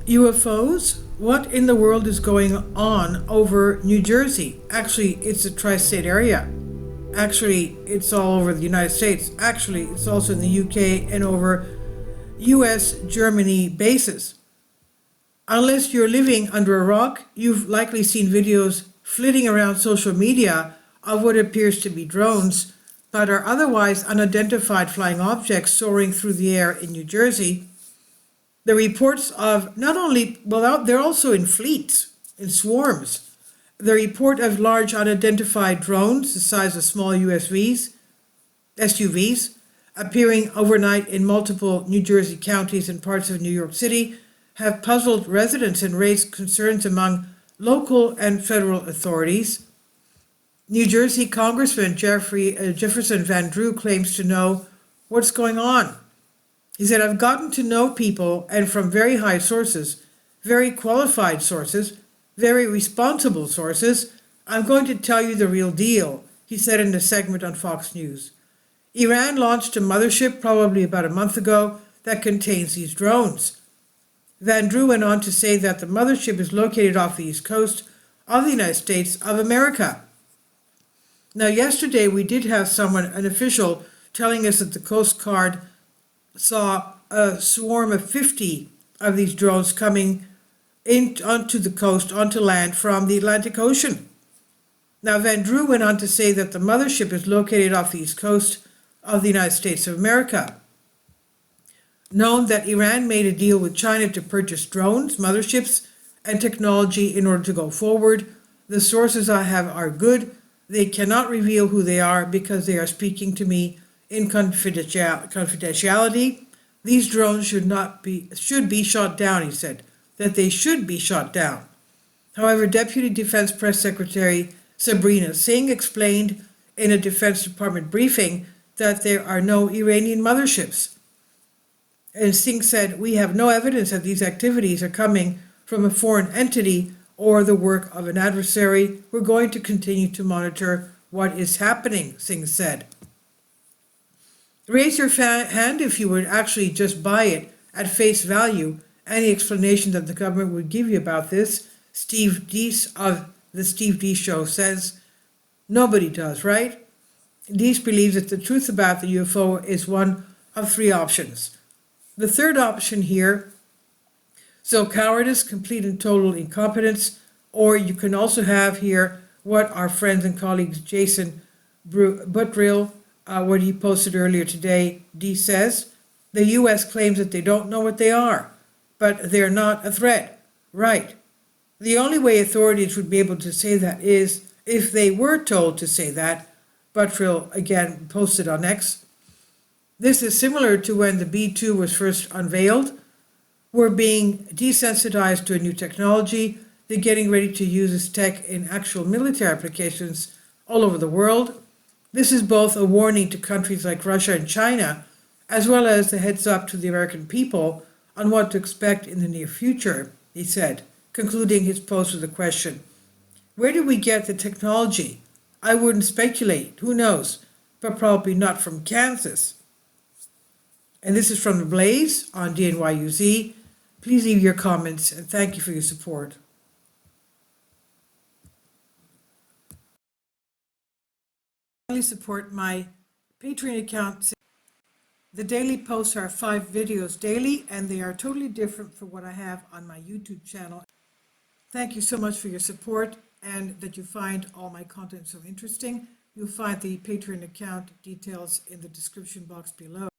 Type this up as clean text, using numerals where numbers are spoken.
UFOs? What in the world is going on over New Jersey? Actually, it's a tri-state area. Actually, it's all over the United States. Actually, it's also in the UK and over US Germany bases. Unless you're living under a rock, you've likely seen videos flitting around social media of what appears to be drones, but are otherwise unidentified flying objects soaring through the air in New Jersey. The reports of not only, well, they're also in fleets, in swarms. The report of large unidentified drones the size of small SUVs, appearing overnight in multiple New Jersey counties and parts of New York City have puzzled residents and raised concerns among local and federal authorities. New Jersey Congressman Jefferson Van Drew claims to know what's going on. He said, I've gotten to know people, and from very high sources, very qualified sources, very responsible sources. I'm going to tell you the real deal, he said in a segment on Fox News. Iran launched a mothership probably about a month ago that contains these drones. Van Drew went on to say that the mothership is located off the east coast of the United States of America. Now, yesterday we did have an official, telling us that the Coast Guard saw a swarm of 50 of these drones coming onto the coast, onto land from the Atlantic Ocean. Now, Van Drew went on to say that the mothership is located off the east coast of the United States of America. Known that Iran made a deal with China to purchase drones, motherships, and technology in order to go forward. The sources I have are good. They cannot reveal who they are because they are speaking to me in confidentiality. These drones should be shot down, he said, that they should be shot down. However, Deputy Defense Press Secretary Sabrina Singh explained in a Defense Department briefing that there are no Iranian motherships. And Singh said, we have no evidence that these activities are coming from a foreign entity or the work of an adversary. We're going to continue to monitor what is happening, Singh said. Raise your hand if you would actually just buy it at face value. Any explanation that the government would give you about this. Steve Deese of the Steve Deese Show says, nobody does, right? Deese believes that the truth about the UFO is one of three options. The third option here, so cowardice, complete and total incompetence, or you can also have here what our friends and colleagues Jason Buttrill, what he posted earlier today. D says, the U.S. claims that they don't know what they are, but they're not a threat. Right. The only way authorities would be able to say that is if they were told to say that. Buttrill again posted on X. This is similar to when the B-2 was first unveiled. We're being desensitized to a new technology. They're getting ready to use this tech in actual military applications all over the world. This is both a warning to countries like Russia and China, as well as the heads up to the American people on what to expect in the near future, he said, concluding his post with a question. Where did we get the technology? I wouldn't speculate, who knows, but probably not from Kansas. And this is from The Blaze on DNYUZ. Please leave your comments and thank you for your support. Finally, support my Patreon account. The daily posts are 5 videos daily, and they are totally different from what I have on my YouTube channel. Thank you so much for your support and that you find all my content so interesting. You'll find the Patreon account details in the description box below.